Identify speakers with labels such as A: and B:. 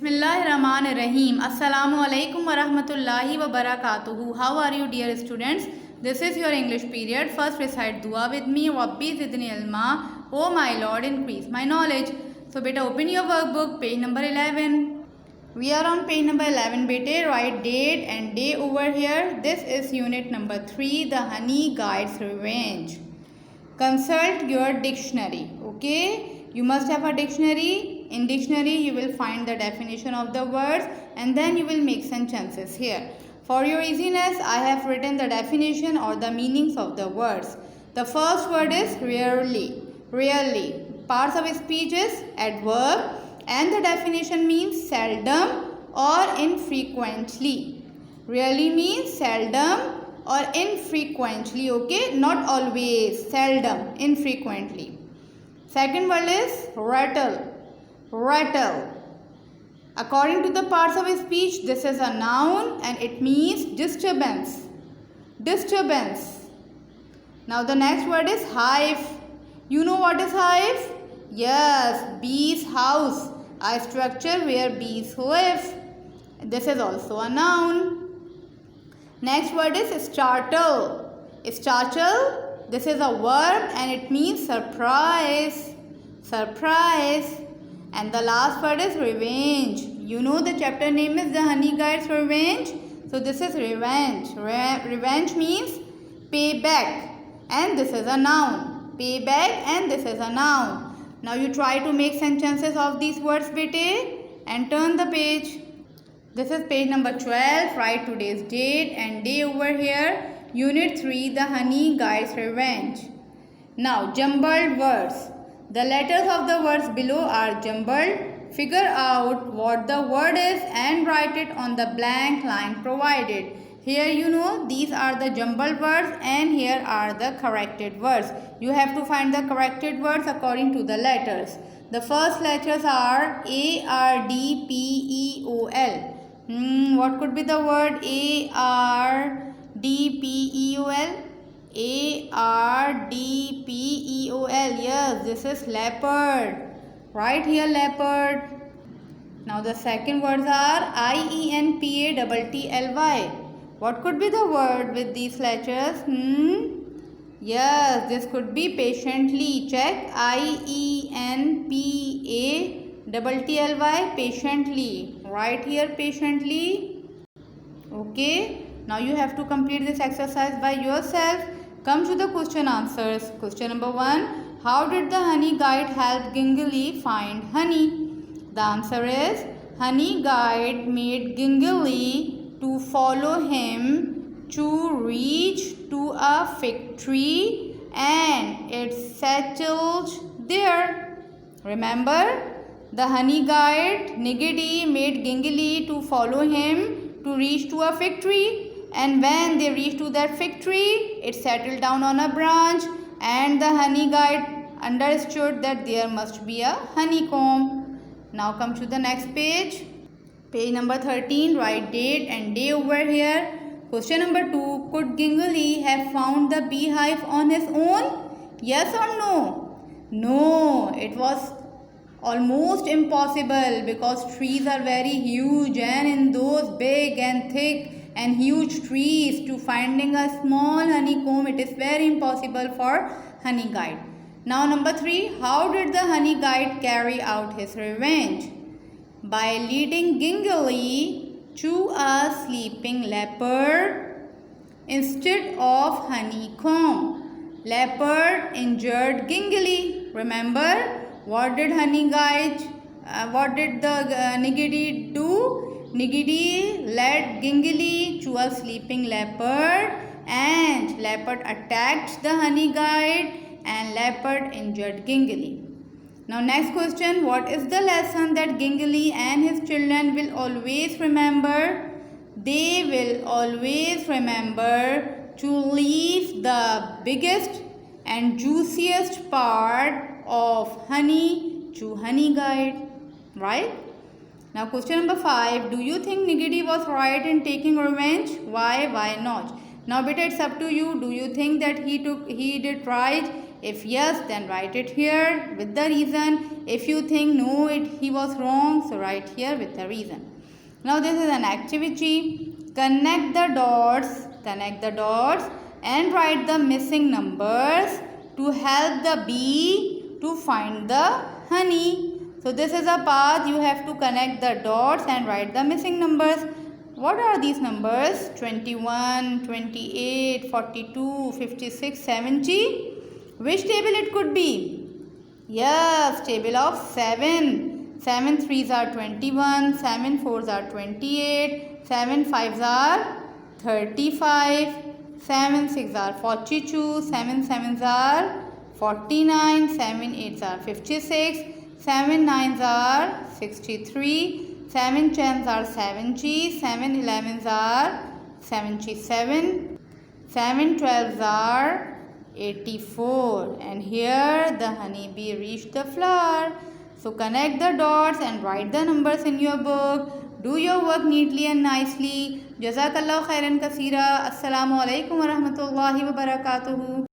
A: Bismillahirrahmanirrahim. Assalamu alaikum wa rahmatullahi wa barakatuhu. How are you, dear students? This is your English period. First recite dua with me. Rabbi zidni ilma. Oh my Lord, increase my knowledge. So beta, open your workbook, page number 11. We are on page number 11, beta. Write date and day over here. This is unit number 3, the honey guide's revenge. Consult your dictionary. Okay, you must have a dictionary. In dictionary you will find the definition of the words and then you will make sentences here. For your easiness, I have written the definition or the meanings of the words. The first word is rarely. Rarely. Parts of speech is adverb and the definition means seldom or infrequently. Rarely means seldom or infrequently, okay, not always, seldom, infrequently. Second word is rattle. Rattle. According to the parts of speech, this is a noun and it means disturbance. Disturbance. Now the next word is hive. You know what is hive? Yes, bee's house, a structure where bees live. This is also a noun. Next word is startle. Startle, this is a verb and it means surprise. Surprise. And the last word is revenge. You know the chapter name is the Honey Guide's Revenge. So this is revenge. Revenge means payback. And this is a noun. Payback and this is a noun. Now you try to make sentences of these words, bete, and turn the page. This is page number 12. Write today's date and day over here. Unit 3, the Honey Guide's Revenge. Now jumbled words. The letters of the words below are jumbled. Figure out what the word is and write it on the blank line provided. Here you know these are the jumbled words and here are the corrected words. You have to find the corrected words according to the letters. The first letters are A, R, D, P, E, O, L. What could be the word A, R, D, P, E, O, L? A, R, D, P, E, O, L. Yes, this is leopard. Right here, leopard. Now the second words are I, E, N, P, A, T, T, L, Y. What could be the word with these letters? Yes, this could be patiently. Check. I, E, N, P, A, T, T, L, Y. Patiently. Right here, patiently. Okay. Now you have to complete this exercise by yourself. Come to the question answers. Question number 1. How did the honey guide help Gingili find honey? The answer is honey guide made Gingili to follow him to reach to a fig tree and it settled there. Remember, the honey guide Nigidi made Gingili to follow him to reach to a fig tree. And when they reached to that fig tree, it settled down on a branch and the honey guide understood that there must be a honeycomb. Now come to the next page. Page number 13, write date and day over here. Question number 2, could Gingili have found the beehive on his own? Yes or no? No, it was almost impossible because trees are very huge and in those big and thick and huge trees to finding a small honeycomb, it is very impossible for honey guide. Now number 3, how did the honey guide carry out his revenge? By leading Gingili to a sleeping leopard instead of honeycomb. Leopard injured Gingili. Remember, what did honey guide? What did the Nigidi do? Nigidi led Gingili to a sleeping leopard and leopard attacked the honey guide and leopard injured Gingili. Now next question, what is the lesson that Gingili and his children will always remember? They will always remember to leave the biggest and juiciest part of honey to honey guide, right? Now question number 5, do you think Nigidi was right in taking revenge? Why not? Now beta, it's up to you. Do you think that he did right If yes, then write it here with the reason. If you think no, he was wrong, so write here with the reason. Now this is an activity. Connect the dots and write the missing numbers to help the bee to find the honey. So this is a path. You have to connect the dots and write the missing numbers. What are these numbers? 21, 28, 42, 56, 70. Which table it could be? Yes, table of 7. 7 3s are 21, 7 4s are 28, 7 5s are 35, 7 6s are 42, 7 7s are 49, 7 8s are 56, 7 9s are 63, 7 10s are 70, 7 11s are 77, 7 12s are 84, and here the honeybee reached the flower. So connect the dots and write the numbers in your book. Do your work neatly and nicely. Jazakallah khairan kaseera. Assalamu alaikum wa rahmatullahi wa barakatuhu.